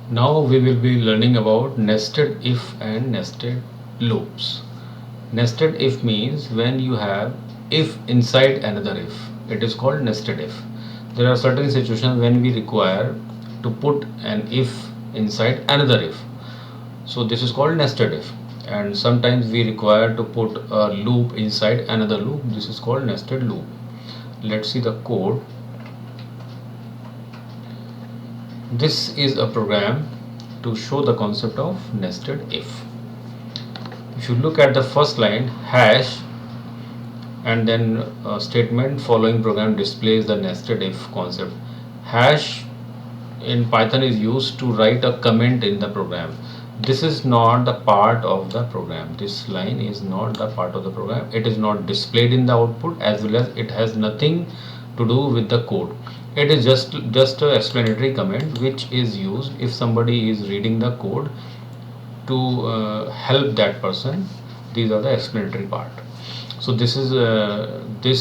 Now we will be learning about nested if and nested loops. Nested if means when you have if inside another if. It is called nested if. There are certain situations when we require to put an if inside another if. So this is called nested if. And sometimes we require to put a loop inside another loop. This is called nested loop. Let's see the code. This is a program to show the concept of nested if. If you look at the first line, hash and then a statement following program displays the nested if concept. Hash in Python is used to write a comment in the program. This is not the part of the program. This line is not the part of the program. It is not displayed in the output, as well as it has nothing to do with the code. It is just a explanatory comment which is used if somebody is reading the code to help that person. These are the explanatory part. So this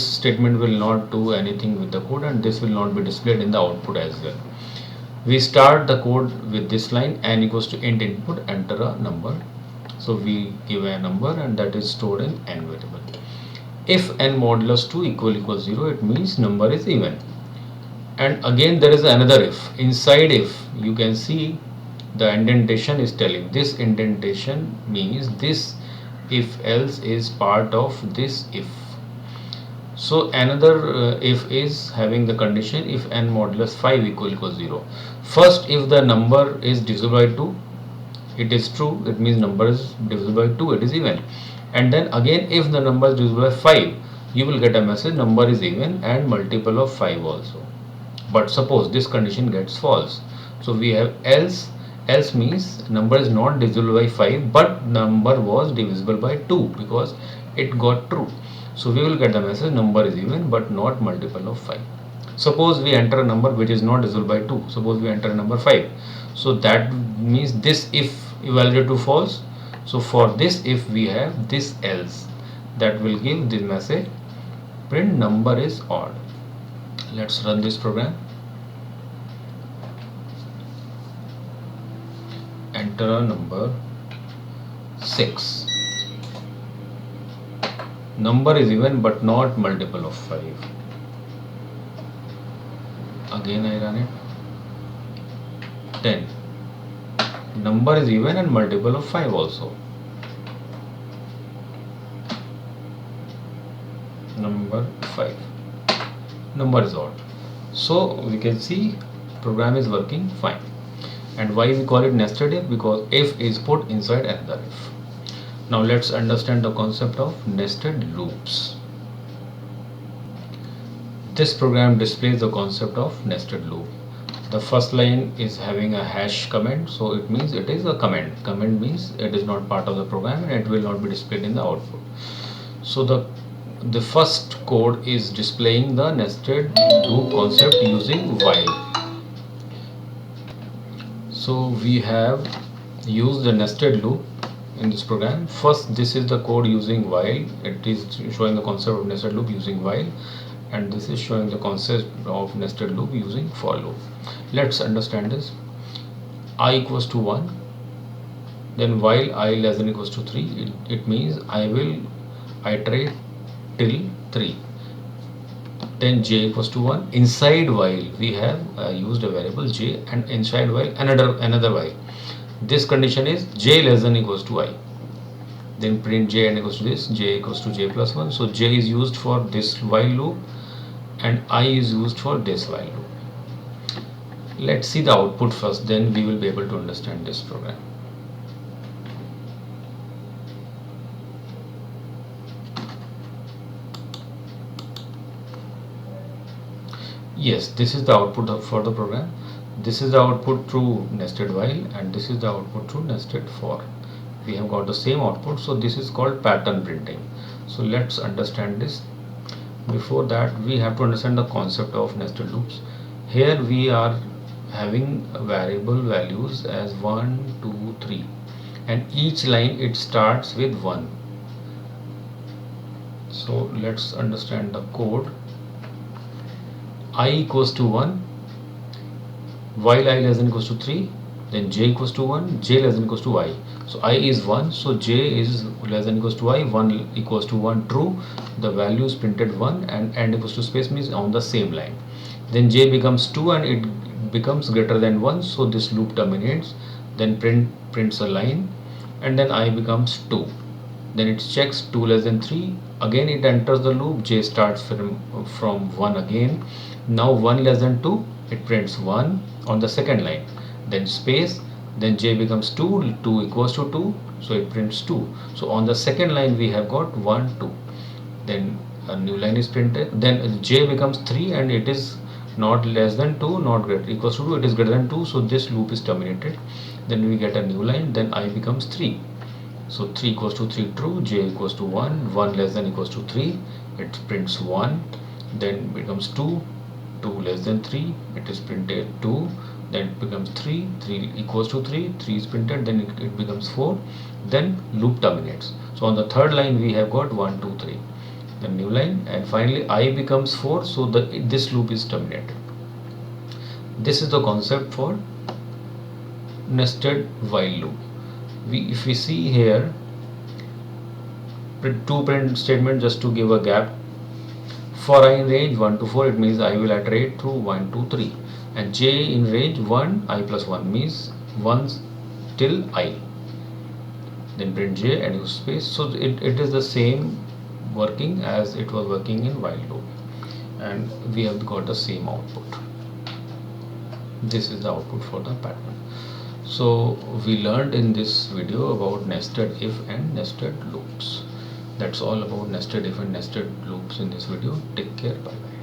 statement will not do anything with the code, and this will not be displayed in the output as well. We start the code with this line: n equals to int input, enter a number. So we give a number and that is stored in n variable. If n modulus 2 equals 0, it means number is even. And again there is another if. Inside if, you can see the indentation is telling. This indentation means this if else is part of this if. So another if is having the condition if n modulus 5 equals 0. First, if the number is divisible by 2, it is true, it means number is divisible by 2, it is even. And then again, if the number is divisible by 5, you will get a message number is even and multiple of 5 also. But suppose this condition gets false, so we have else means number is not divisible by 5 but number was divisible by 2 because it got true. So we will get the message number is even but not multiple of 5. Suppose we enter a number which is not divisible by 2. Suppose we enter number 5. So that means this if evaluated to false. So for this if we have this else, that will give this message print number is odd. Let's run this program. Enter a number 6. Number is even but not multiple of 5. Again I run it. 10. Number is even and multiple of 5 also. Number 5. Number is odd. So we can see program is working fine. And why we call it nested if? Because if is put inside another if. Now let's understand the concept of nested loops. This program displays the concept of nested loop. The first line is having a hash comment, so it means it is a comment. Comment means it is not part of the program and it will not be displayed in the output. So the first code is displaying the nested loop concept using while. So we have used the nested loop in this program. First, this is the code using while. It is showing the concept of nested loop using while, and this is showing the concept of nested loop using for loop. Let's understand this. I equals to 1, then while I less than equals to 3, it means I will iterate till 3. Then j equals to 1. Inside while we have used a variable j, and inside while another while. This condition is j less than equals to I. Then print j and equals to this, j equals to j plus 1. So j is used for this while loop and I is used for this while loop. Let's see the output first, then we will be able to understand this program. Yes, this is the output for the program. This is the output through nested while and this is the output through nested for. We have got the same output, so this is called pattern printing. So let's understand this. Before that, we have to understand the concept of nested loops. Here we are having variable values as 1, 2, 3, and each line it starts with 1. So let's understand the code. I equals to 1, while I less than equals to 3, then j equals to 1, j less than equals to I. So I is 1, so j is less than equals to I, 1 equals to 1 true, the value is printed 1, and equals to space means on the same line. Then j becomes 2 and it becomes greater than 1, so this loop terminates. Then prints a line, and then I becomes 2. Then it checks 2 less than 3, again it enters the loop, j starts from 1 again. Now 1 less than 2, it prints 1 on the second line, then space, then j becomes 2, 2 equals to 2, so it prints 2. So on the second line we have got 1 2, then a new line is printed, then j becomes 3 and it is not less than 2, not greater equals to 2, it is greater than 2, so this loop is terminated. Then we get a new line, then I becomes 3, so 3 equals to 3 true, j equals to 1, 1 less than equals to 3, it prints 1, then becomes 2, 2 less than 3, it is printed 2, then it becomes 3, 3 equals to 3, 3 is printed, then it becomes 4, then loop terminates. So on the third line we have got 1 2 3, the new line, and finally I becomes 4, so this loop is terminated. This is the concept for nested while loop. If we see here, two print statement just to give a gap. For I in range 1 to 4, it means I will iterate through 1 2 3, and j in range 1, I plus 1 means 1 till I. Then print j and use space. So it is the same working as it was working in while loop, and we have got the same output. This is the output for the pattern. So we learned in this video about nested if and nested loops. That's all about nested if and nested loops in this video. Take care. Bye bye.